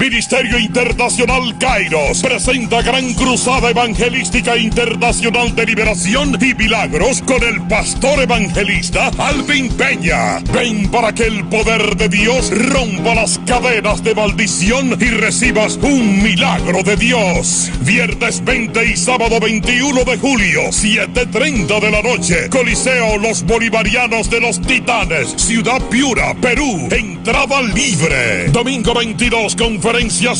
Ministerio Internacional Kairos presenta Gran Cruzada Evangelística Internacional de Liberación y Milagros con el pastor evangelista Alvin Peña. Ven para que el poder de Dios rompa las cadenas de maldición y recibas un milagro de Dios. Viernes 20 y sábado 21 de julio, 7:30 de la noche, Coliseo Los Bolivarianos de los Titanes, Ciudad Piura, Perú. Entrada libre. Domingo 22, conferencias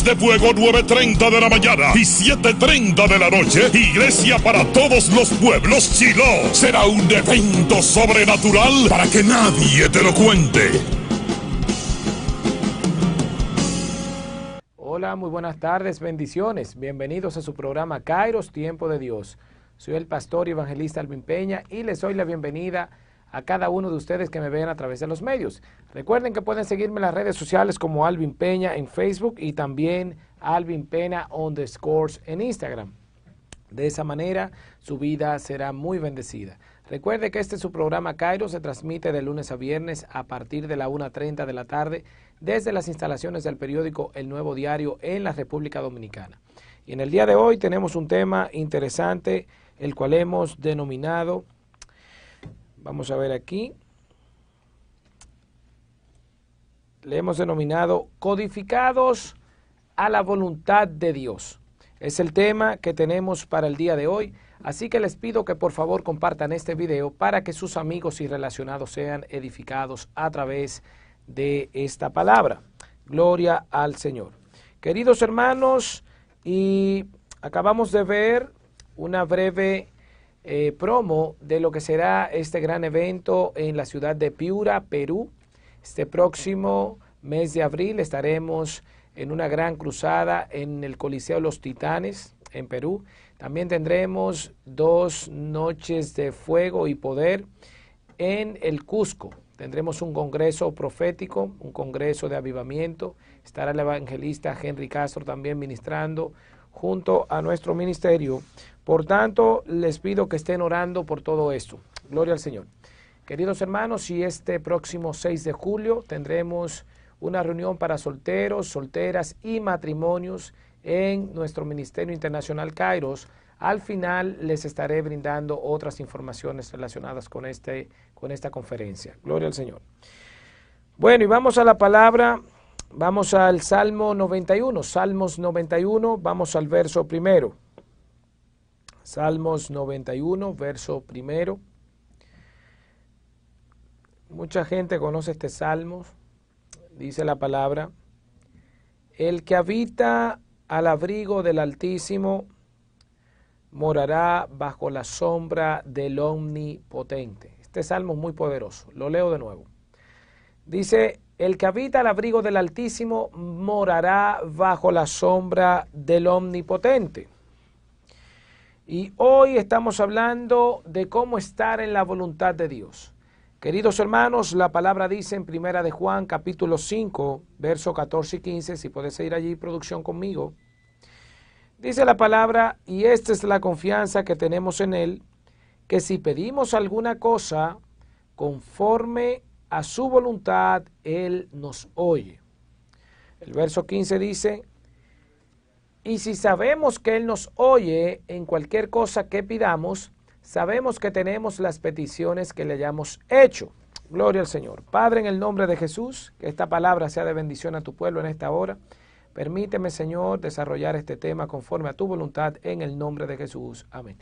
de fuego, 9:30 de la mañana y 7:30 de la noche. Iglesia para todos los pueblos, Chiloé. Será un evento sobrenatural para que nadie te lo cuente. Hola, muy buenas tardes, bendiciones. Bienvenidos a su programa Kairos, Tiempo de Dios. Soy el pastor y evangelista Alvin Peña y les doy la bienvenida a cada uno de ustedes que me ven a través de los medios. Recuerden que pueden seguirme en las redes sociales como Alvin Peña en Facebook y también Alvin Peña _ en Instagram. De esa manera su vida será muy bendecida. Recuerde que este es su programa Kairos, se transmite de lunes a viernes a partir de la 1:30 de la tarde desde las instalaciones del periódico El Nuevo Diario en la República Dominicana. Y en el día de hoy tenemos un tema interesante, el cual hemos denominado, vamos a ver aquí, le hemos denominado codificados a la voluntad de Dios. Es el tema que tenemos para el día de hoy, así que les pido que por favor compartan este video para que sus amigos y relacionados sean edificados a través de esta palabra. Gloria al Señor. Queridos hermanos, y acabamos de ver una breve promo de lo que será este gran evento en la ciudad de Piura, Perú. Este próximo mes de abril estaremos en una gran cruzada en el Coliseo Los Titanes en Perú. También tendremos 2 noches de fuego y poder en el Cusco. Tendremos un congreso profético, un congreso de avivamiento. Estará el evangelista Henry Castro también ministrando junto a nuestro ministerio. Por tanto, les pido que estén orando por todo esto. Gloria al Señor. Queridos hermanos, y este próximo 6 de julio tendremos una reunión para solteros, solteras y matrimonios en nuestro Ministerio Internacional Kairos. Al final les estaré brindando otras informaciones relacionadas con esta conferencia. Gloria al Señor. Bueno, y vamos a la palabra, vamos al Salmo 91. Salmos 91, vamos al verso primero. Salmos 91, verso primero. Mucha gente conoce este salmo. Dice la palabra: el que habita al abrigo del Altísimo morará bajo la sombra del Omnipotente. Este salmo es muy poderoso. Lo leo de nuevo. Dice: el que habita al abrigo del Altísimo morará bajo la sombra del Omnipotente. Y hoy estamos hablando de cómo estar en la voluntad de Dios. Queridos hermanos, la palabra dice en Primera de Juan, capítulo 5, versos 14 y 15, si puedes ir allí, producción, conmigo. Dice la palabra: y esta es la confianza que tenemos en Él, que si pedimos alguna cosa conforme a su voluntad, Él nos oye. El verso 15 dice: y si sabemos que Él nos oye en cualquier cosa que pidamos, sabemos que tenemos las peticiones que le hayamos hecho. Gloria al Señor. Padre, en el nombre de Jesús, que esta palabra sea de bendición a tu pueblo en esta hora. Permíteme, Señor, desarrollar este tema conforme a tu voluntad en el nombre de Jesús. Amén.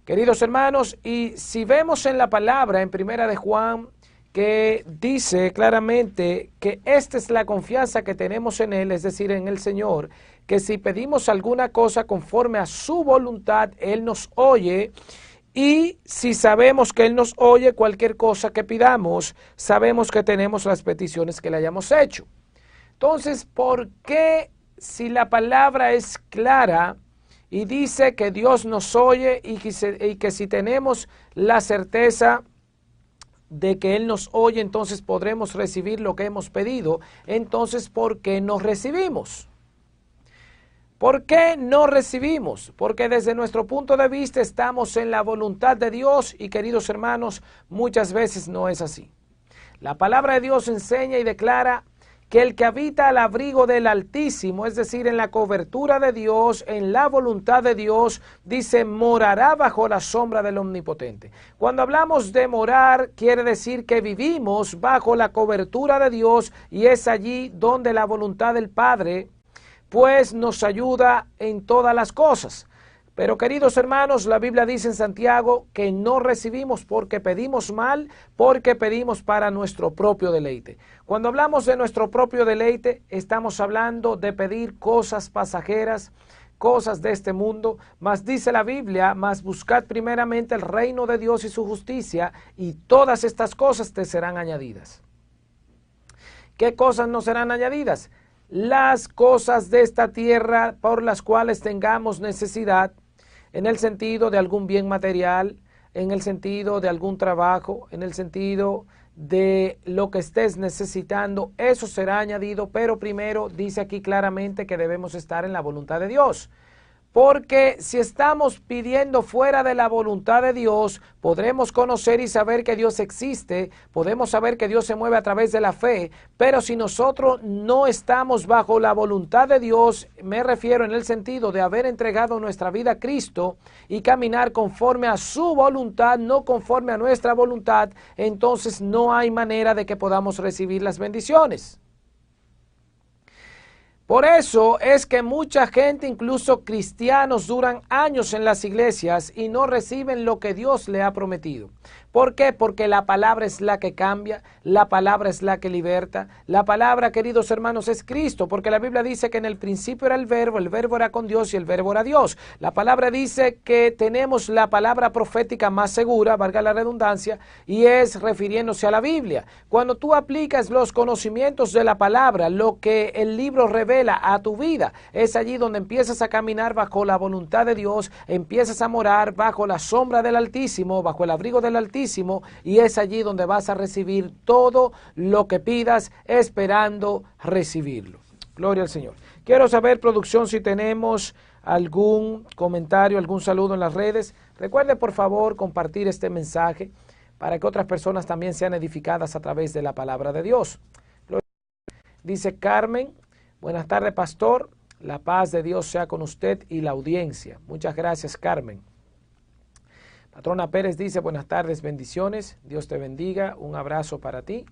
Queridos hermanos, y si vemos en la palabra en Primera de Juan, que dice claramente que esta es la confianza que tenemos en Él, es decir, en el Señor, que si pedimos alguna cosa conforme a su voluntad, Él nos oye. Y si sabemos que Él nos oye cualquier cosa que pidamos, sabemos que tenemos las peticiones que le hayamos hecho. Entonces, ¿por qué si la palabra es clara y dice que Dios nos oye y que si tenemos la certeza de que Él nos oye, entonces podremos recibir lo que hemos pedido? Entonces, ¿por qué no recibimos? ¿Por qué no recibimos? Porque desde nuestro punto de vista estamos en la voluntad de Dios y, queridos hermanos, muchas veces no es así. La palabra de Dios enseña y declara que el que habita al abrigo del Altísimo, es decir, en la cobertura de Dios, en la voluntad de Dios, dice, morará bajo la sombra del Omnipotente. Cuando hablamos de morar, quiere decir que vivimos bajo la cobertura de Dios y es allí donde la voluntad del Padre, pues, nos ayuda en todas las cosas. Pero queridos hermanos, la Biblia dice en Santiago que no recibimos porque pedimos mal, porque pedimos para nuestro propio deleite. Cuando hablamos de nuestro propio deleite, estamos hablando de pedir cosas pasajeras, cosas de este mundo, mas dice la Biblia, mas buscad primeramente el reino de Dios y su justicia, y todas estas cosas te serán añadidas. ¿Qué cosas nos serán añadidas? Las cosas de esta tierra por las cuales tengamos necesidad, en el sentido de algún bien material, en el sentido de algún trabajo, en el sentido de lo que estés necesitando, eso será añadido, pero primero dice aquí claramente que debemos estar en la voluntad de Dios. Porque si estamos pidiendo fuera de la voluntad de Dios, podremos conocer y saber que Dios existe, podemos saber que Dios se mueve a través de la fe, pero si nosotros no estamos bajo la voluntad de Dios, me refiero en el sentido de haber entregado nuestra vida a Cristo y caminar conforme a su voluntad, no conforme a nuestra voluntad, entonces no hay manera de que podamos recibir las bendiciones. Por eso es que mucha gente, incluso cristianos, duran años en las iglesias y no reciben lo que Dios le ha prometido. ¿Por qué? Porque la palabra es la que cambia, la palabra es la que liberta. La palabra, queridos hermanos, es Cristo, porque la Biblia dice que en el principio era el verbo era con Dios y el verbo era Dios. La palabra dice que tenemos la palabra profética más segura, valga la redundancia, y es refiriéndose a la Biblia. Cuando tú aplicas los conocimientos de la palabra, lo que el libro revela a tu vida, es allí donde empiezas a caminar bajo la voluntad de Dios, empiezas a morar bajo la sombra del Altísimo, bajo el abrigo del Altísimo, y es allí donde vas a recibir todo lo que pidas esperando recibirlo. Gloria al Señor. Quiero saber, producción, si tenemos algún comentario, algún saludo en las redes. Recuerde, por favor, compartir este mensaje para que otras personas también sean edificadas a través de la palabra de Dios. Dice Carmen, buenas tardes, pastor. La paz de Dios sea con usted y la audiencia. Muchas gracias, Carmen. Patrona Pérez dice, buenas tardes, bendiciones, Dios te bendiga, un abrazo para ti.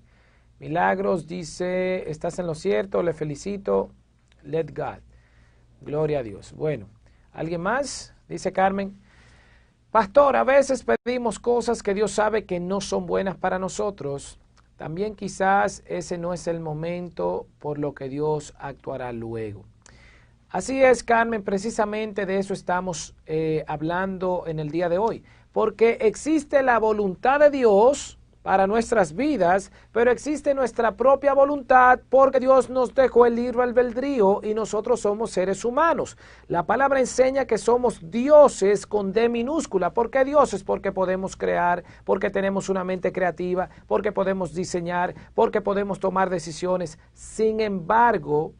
Milagros dice, estás en lo cierto, le felicito, let God, gloria a Dios. Bueno, ¿alguien más? Dice Carmen, pastor, a veces pedimos cosas que Dios sabe que no son buenas para nosotros. También quizás ese no es el momento por lo que Dios actuará luego. Así es, Carmen, precisamente de eso estamos hablando en el día de hoy. Porque existe la voluntad de Dios para nuestras vidas, pero existe nuestra propia voluntad porque Dios nos dejó el libre albedrío y nosotros somos seres humanos. La palabra enseña que somos dioses con D minúscula. ¿Por qué dioses? Porque podemos crear, porque tenemos una mente creativa, porque podemos diseñar, porque podemos tomar decisiones. Sin embargo,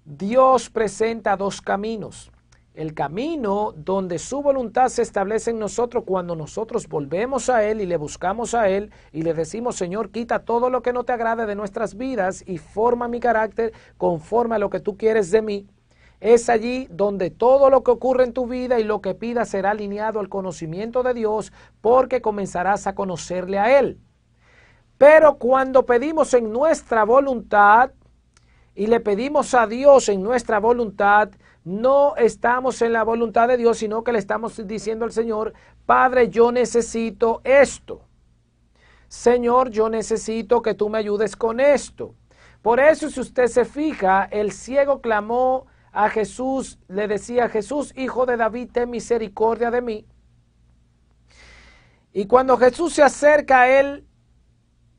Dios presenta dos caminos. El camino donde su voluntad se establece en nosotros cuando nosotros volvemos a Él y le buscamos a Él y le decimos, Señor, quita todo lo que no te agrade de nuestras vidas y forma mi carácter conforme a lo que tú quieres de mí. Es allí donde todo lo que ocurre en tu vida y lo que pidas será alineado al conocimiento de Dios porque comenzarás a conocerle a Él. Pero cuando pedimos en nuestra voluntad y le pedimos a Dios en nuestra voluntad, no estamos en la voluntad de Dios, sino que le estamos diciendo al Señor, Padre, yo necesito esto. Señor, yo necesito que tú me ayudes con esto. Por eso, si usted se fija, el ciego clamó a Jesús, le decía, Jesús, hijo de David, ten misericordia de mí. Y cuando Jesús se acerca a él,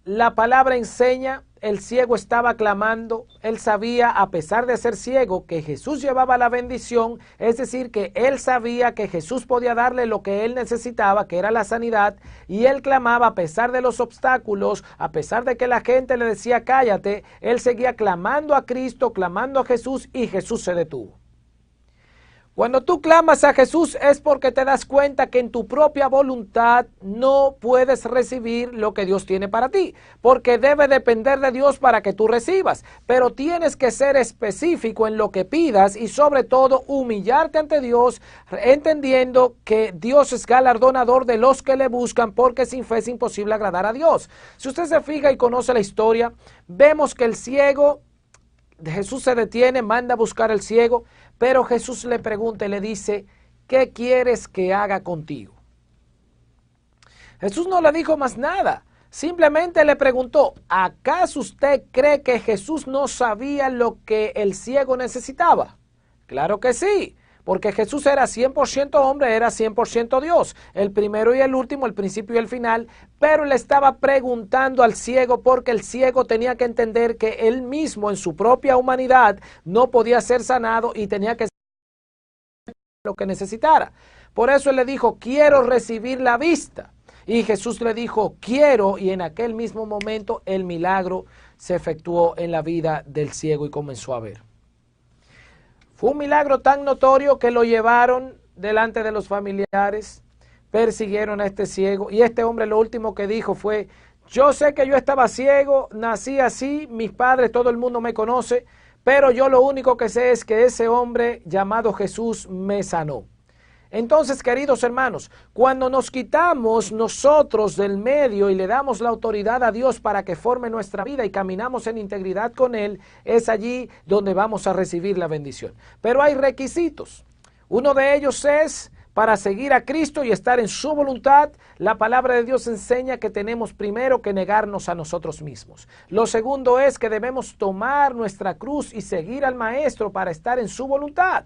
la palabra enseña, el ciego estaba clamando, él sabía, a pesar de ser ciego, que Jesús llevaba la bendición, es decir, que él sabía que Jesús podía darle lo que él necesitaba, que era la sanidad, y él clamaba a pesar de los obstáculos, a pesar de que la gente le decía cállate, él seguía clamando a Cristo, clamando a Jesús, y Jesús se detuvo. Cuando tú clamas a Jesús es porque te das cuenta que en tu propia voluntad no puedes recibir lo que Dios tiene para ti, porque debe depender de Dios para que tú recibas, pero tienes que ser específico en lo que pidas y sobre todo humillarte ante Dios, entendiendo que Dios es galardonador de los que le buscan, porque sin fe es imposible agradar a Dios. Si usted se fija y conoce la historia, vemos que el ciego, Jesús se detiene, manda a buscar al ciego, pero Jesús le pregunta y le dice, ¿qué quieres que haga contigo? Jesús no le dijo más nada, simplemente le preguntó, ¿acaso usted cree que Jesús no sabía lo que el ciego necesitaba? Claro que sí, porque Jesús era 100% hombre, era 100% Dios, el primero y el último, el principio y el final, pero le estaba preguntando al ciego porque el ciego tenía que entender que él mismo en su propia humanidad no podía ser sanado y tenía que ser lo que necesitara. Por eso él le dijo, quiero recibir la vista. Y Jesús le dijo, quiero, y en aquel mismo momento el milagro se efectuó en la vida del ciego y comenzó a ver. Fue un milagro tan notorio que lo llevaron delante de los familiares, persiguieron a este ciego y este hombre lo último que dijo fue, yo sé que yo estaba ciego, nací así, mis padres, todo el mundo me conoce, pero yo lo único que sé es que ese hombre llamado Jesús me sanó. Entonces, queridos hermanos, cuando nos quitamos nosotros del medio y le damos la autoridad a Dios para que forme nuestra vida y caminamos en integridad con Él, es allí donde vamos a recibir la bendición. Pero hay requisitos. Uno de ellos es, para seguir a Cristo y estar en su voluntad, la palabra de Dios enseña que tenemos primero que negarnos a nosotros mismos. Lo segundo es que debemos tomar nuestra cruz y seguir al Maestro para estar en su voluntad.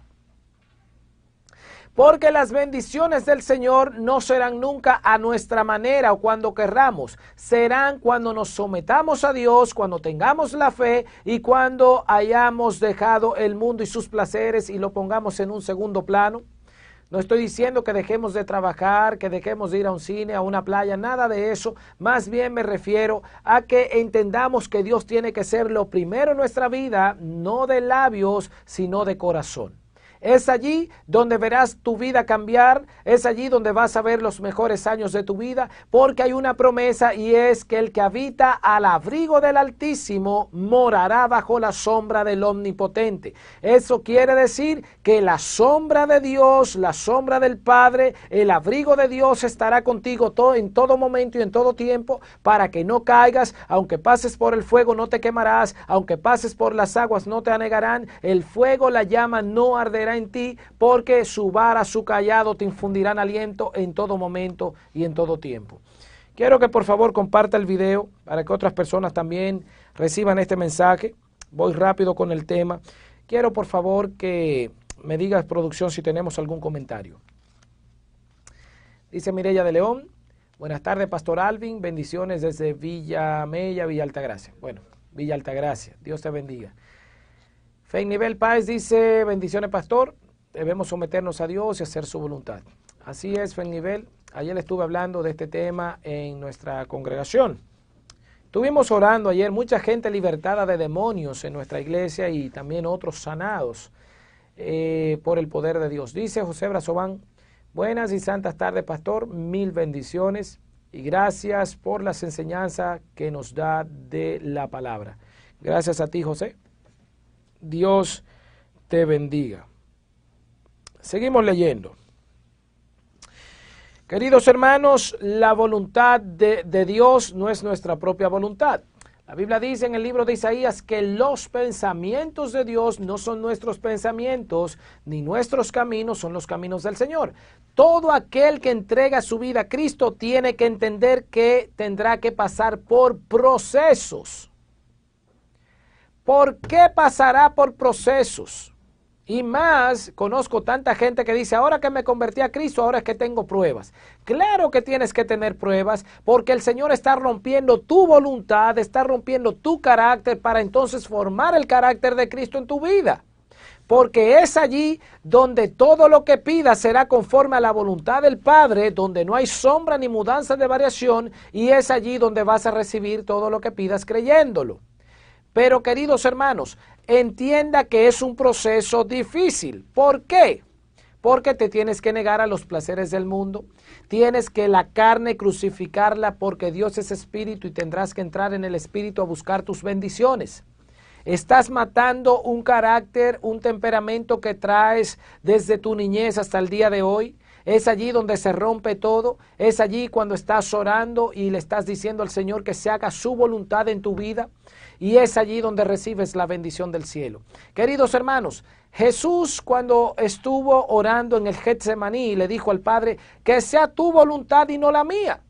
Porque las bendiciones del Señor no serán nunca a nuestra manera o cuando querramos. Serán cuando nos sometamos a Dios, cuando tengamos la fe y cuando hayamos dejado el mundo y sus placeres y lo pongamos en un segundo plano. No estoy diciendo que dejemos de trabajar, que dejemos de ir a un cine, a una playa, nada de eso. Más bien me refiero a que entendamos que Dios tiene que ser lo primero en nuestra vida, no de labios, sino de corazón. Es allí donde verás tu vida cambiar, es allí donde vas a ver los mejores años de tu vida, porque hay una promesa y es que el que habita al abrigo del Altísimo morará bajo la sombra del Omnipotente. Eso quiere decir que la sombra de Dios, la sombra del Padre, el abrigo de Dios estará contigo en todo momento y en todo tiempo para que no caigas, aunque pases por el fuego no te quemarás, aunque pases por las aguas no te anegarán, el fuego, la llama no arderá en ti, porque su vara, su cayado te infundirán aliento en todo momento y en todo tiempo. Quiero que por favor comparta el video para que otras personas también reciban este mensaje. Voy rápido con el tema. Quiero por favor que me digas, producción, si tenemos algún comentario. Dice Mireya de León, buenas tardes Pastor Alvin, bendiciones desde Villa Mella, Villa Altagracia. Bueno, Villa Altagracia, Dios te bendiga. Nivel Páez dice, bendiciones pastor, debemos someternos a Dios y hacer su voluntad. Así es, Nivel. Ayer estuve hablando de este tema en nuestra congregación. Estuvimos orando ayer, mucha gente libertada de demonios en nuestra iglesia y también otros sanados por el poder de Dios. Dice José Brazován, buenas y santas tardes pastor, mil bendiciones y gracias por las enseñanzas que nos da de la palabra. Gracias a ti, José. Dios te bendiga. Seguimos leyendo. Queridos hermanos, la voluntad de Dios no es nuestra propia voluntad. La Biblia dice en el libro de Isaías que los pensamientos de Dios no son nuestros pensamientos, ni nuestros caminos son los caminos del Señor. Todo aquel que entrega su vida a Cristo tiene que entender que tendrá que pasar por procesos. ¿Por qué pasará por procesos? Y más, conozco tanta gente que dice, ahora que me convertí a Cristo, ahora es que tengo pruebas. Claro que tienes que tener pruebas, porque el Señor está rompiendo tu voluntad, está rompiendo tu carácter para entonces formar el carácter de Cristo en tu vida. Porque es allí donde todo lo que pidas será conforme a la voluntad del Padre, donde no hay sombra ni mudanza de variación, y es allí donde vas a recibir todo lo que pidas creyéndolo. Pero queridos hermanos, entienda que es un proceso difícil. ¿Por qué? porque te tienes que negar a los placeres del mundo, tienes que la carne crucificarla porque Dios es espíritu y tendrás que entrar en el espíritu a buscar tus bendiciones. Estás matando un carácter, un temperamento que traes desde tu niñez hasta el día de hoy. Es allí donde se rompe todo. Es allí cuando estás orando y le estás diciendo al Señor que se haga su voluntad en tu vida. Y es allí donde recibes la bendición del cielo. Queridos hermanos, Jesús cuando estuvo orando en el Getsemaní le dijo al Padre que sea tu voluntad y no la mía.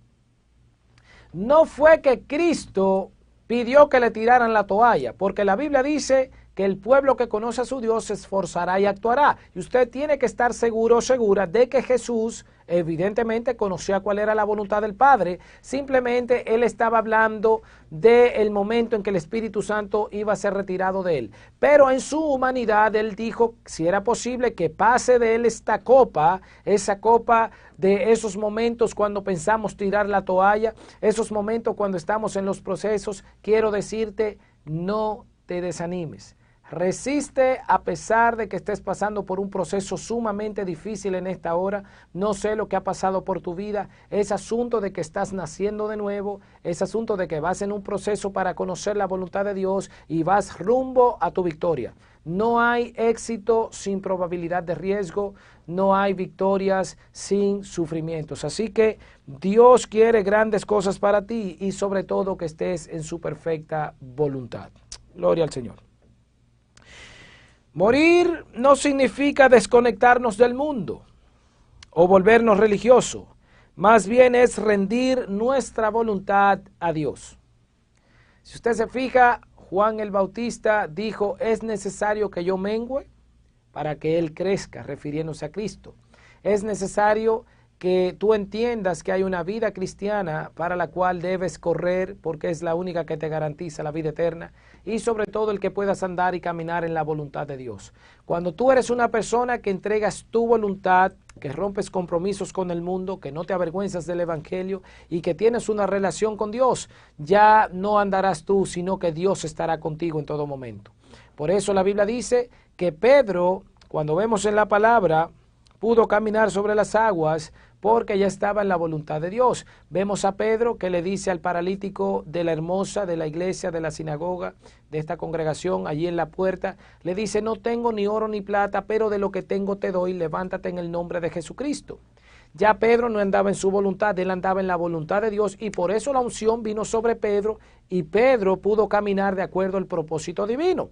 No fue que Cristo pidió que le tiraran la toalla, porque la Biblia dice que el pueblo que conoce a su Dios se esforzará y actuará. Y usted tiene que estar seguro o segura de que Jesús evidentemente conocía cuál era la voluntad del Padre. Simplemente él estaba hablando del momento en que el Espíritu Santo iba a ser retirado de él. Pero en su humanidad él dijo, si era posible, que pase de él esta copa, esa copa de esos momentos cuando pensamos tirar la toalla, esos momentos cuando estamos en los procesos. Quiero decirte, no te desanimes. Resiste a pesar de que estés pasando por un proceso sumamente difícil en esta hora. No sé lo que ha pasado por tu vida. Es asunto de que estás naciendo de nuevo. Es asunto de que vas en un proceso para conocer la voluntad de Dios y vas rumbo a tu victoria. No hay éxito sin probabilidad de riesgo. No hay victorias sin sufrimientos. Así que Dios quiere grandes cosas para ti y sobre todo que estés en su perfecta voluntad. Gloria al Señor. Morir no significa desconectarnos del mundo o volvernos religiosos. Más bien es rendir nuestra voluntad a Dios. Si usted se fija, Juan el Bautista dijo, es necesario que yo mengüe para que Él crezca, refiriéndose a Cristo. Es necesario que tú entiendas que hay una vida cristiana para la cual debes correr porque es la única que te garantiza la vida eterna y sobre todo el que puedas andar y caminar en la voluntad de Dios. Cuando tú eres una persona que entregas tu voluntad, que rompes compromisos con el mundo, que no te avergüenzas del evangelio y que tienes una relación con Dios, ya no andarás tú, sino que Dios estará contigo en todo momento. Por eso la Biblia dice que Pedro, cuando vemos en la palabra, pudo caminar sobre las aguas porque ya estaba en la voluntad de Dios. Vemos a Pedro que le dice al paralítico de la hermosa, de la iglesia, de la sinagoga, de esta congregación, allí en la puerta, le dice, no tengo ni oro ni plata, pero de lo que tengo te doy, levántate en el nombre de Jesucristo. Ya Pedro no andaba en su voluntad, él andaba en la voluntad de Dios y por eso la unción vino sobre Pedro y Pedro pudo caminar de acuerdo al propósito divino.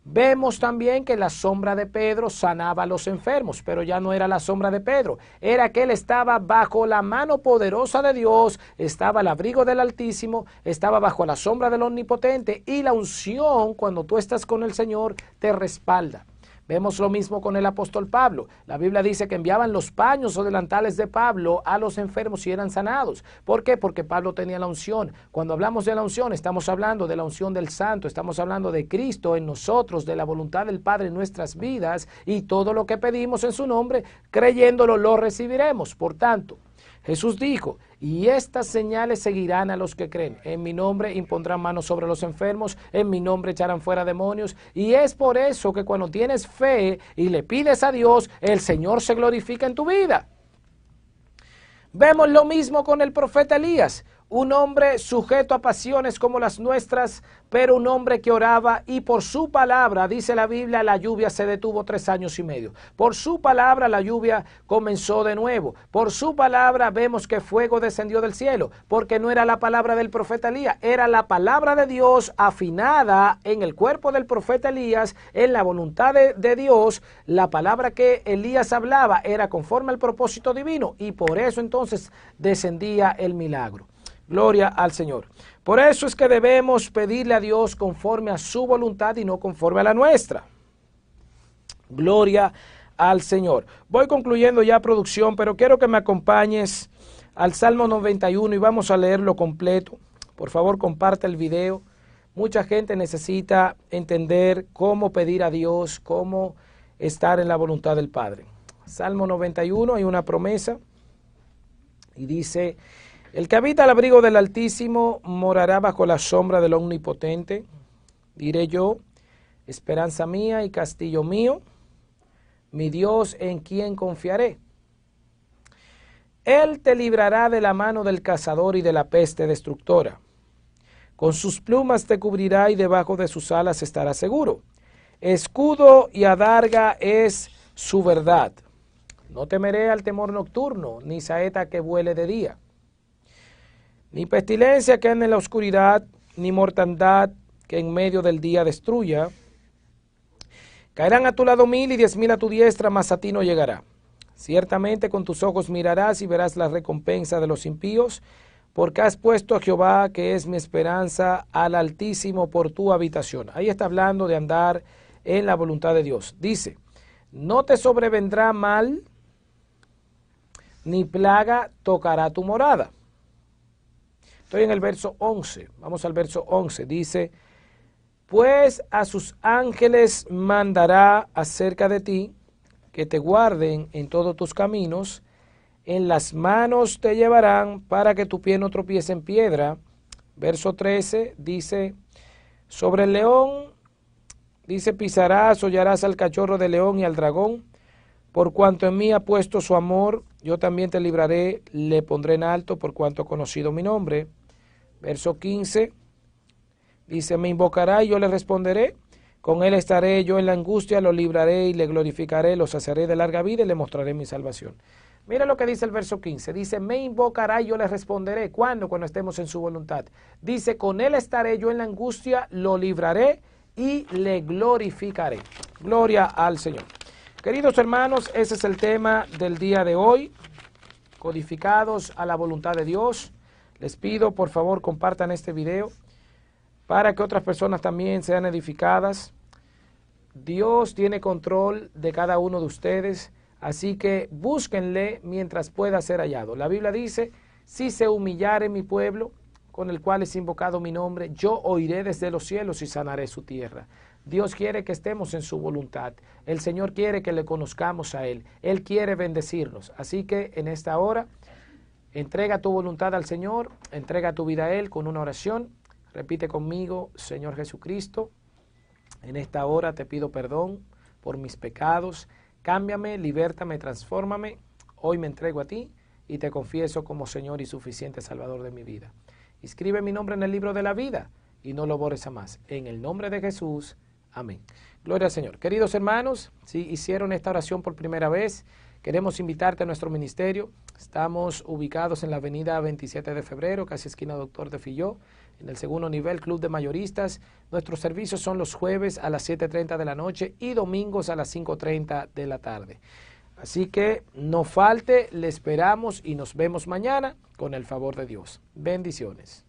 Vemos también que la sombra de Pedro sanaba a los enfermos, pero ya no era la sombra de Pedro, era que él estaba bajo la mano poderosa de Dios, estaba al abrigo del Altísimo, estaba bajo la sombra del Omnipotente y la unción cuando tú estás con el Señor te respalda. Vemos lo mismo con el apóstol Pablo. La Biblia dice que enviaban los paños o delantales de Pablo a los enfermos y eran sanados. ¿Por qué? Porque Pablo tenía la unción. Cuando hablamos de la unción, estamos hablando de la unción del Santo, estamos hablando de Cristo en nosotros, de la voluntad del Padre en nuestras vidas y todo lo que pedimos en su nombre, creyéndolo, lo recibiremos. Por tanto, Jesús dijo, y estas señales seguirán a los que creen. En mi nombre impondrán manos sobre los enfermos, en mi nombre echarán fuera demonios. Y es por eso que cuando tienes fe y le pides a Dios, el Señor se glorifica en tu vida. Vemos lo mismo con el profeta Elías. Un hombre sujeto a pasiones como las nuestras, pero un hombre que oraba y por su palabra, dice la Biblia, la lluvia se detuvo 3 años y medio. Por su palabra la lluvia comenzó de nuevo. Por su palabra vemos que fuego descendió del cielo, porque no era la palabra del profeta Elías, era la palabra de Dios afinada en el cuerpo del profeta Elías, en la voluntad de Dios. La palabra que Elías hablaba era conforme al propósito divino y por eso entonces descendía el milagro. Gloria al Señor. Por eso es que debemos pedirle a Dios conforme a su voluntad y no conforme a la nuestra. Gloria al Señor. Voy concluyendo ya, producción, pero quiero que me acompañes al Salmo 91 y vamos a leerlo completo. Por favor, comparte el video. Mucha gente necesita entender cómo pedir a Dios, cómo estar en la voluntad del Padre. Salmo 91, hay una promesa y dice: el que habita al abrigo del Altísimo morará bajo la sombra del Omnipotente. Diré yo, esperanza mía y castillo mío, mi Dios en quien confiaré. Él te librará de la mano del cazador y de la peste destructora. Con sus plumas te cubrirá y debajo de sus alas estarás seguro. Escudo y adarga es su verdad. No temeré al temor nocturno, ni saeta que vuele de día, ni pestilencia que ande en la oscuridad, ni mortandad que en medio del día destruya. Caerán a tu lado 1000 y 10.000 a tu diestra, mas a ti no llegará. Ciertamente con tus ojos mirarás y verás la recompensa de los impíos, porque has puesto a Jehová, que es mi esperanza, al Altísimo por tu habitación. Ahí está hablando de andar en la voluntad de Dios. Dice, no te sobrevendrá mal, ni plaga tocará tu morada. Estoy en el verso 11. Vamos al verso 11. Dice, pues a sus ángeles mandará acerca de ti, que te guarden en todos tus caminos, en las manos te llevarán para que tu pie no tropiece en piedra. Verso 13 dice, sobre el león, dice, pisarás, hollarás al cachorro de león y al dragón, por cuanto en mí ha puesto su amor, yo también te libraré, le pondré en alto, por cuanto ha conocido mi nombre. Verso 15 dice, me invocará y yo le responderé, con él estaré yo en la angustia, lo libraré y le glorificaré, lo saciaré de larga vida y le mostraré mi salvación. Mira lo que dice el verso 15, dice, me invocará y yo le responderé. ¿Cuándo? Cuando estemos en su voluntad. Dice, con él estaré yo en la angustia, lo libraré y le glorificaré. Gloria al Señor. Queridos hermanos, ese es el tema del día de hoy, codificados a la voluntad de Dios. Les pido, por favor, compartan este video para que otras personas también sean edificadas. Dios tiene control de cada uno de ustedes, así que búsquenle mientras pueda ser hallado. La Biblia dice, si se humillare mi pueblo, con el cual es invocado mi nombre, yo oiré desde los cielos y sanaré su tierra. Dios quiere que estemos en su voluntad. El Señor quiere que le conozcamos a Él. Él quiere bendecirnos. Así que en esta hora, entrega tu voluntad al Señor, entrega tu vida a Él con una oración. Repite conmigo, Señor Jesucristo, en esta hora te pido perdón por mis pecados. Cámbiame, libértame, transfórmame. Hoy me entrego a ti y te confieso como Señor y suficiente Salvador de mi vida. Inscribe mi nombre en el libro de la vida y no lo borres a más. En el nombre de Jesús, amén. Gloria al Señor. Queridos hermanos, si hicieron esta oración por primera vez, queremos invitarte a nuestro ministerio. Estamos ubicados en la avenida 27 de febrero, casi esquina Doctor de Filló, en el segundo nivel, Club de Mayoristas. Nuestros servicios son los jueves a las 7:30 de la noche y domingos a las 5:30 de la tarde. Así que no falte, le esperamos y nos vemos mañana con el favor de Dios. Bendiciones.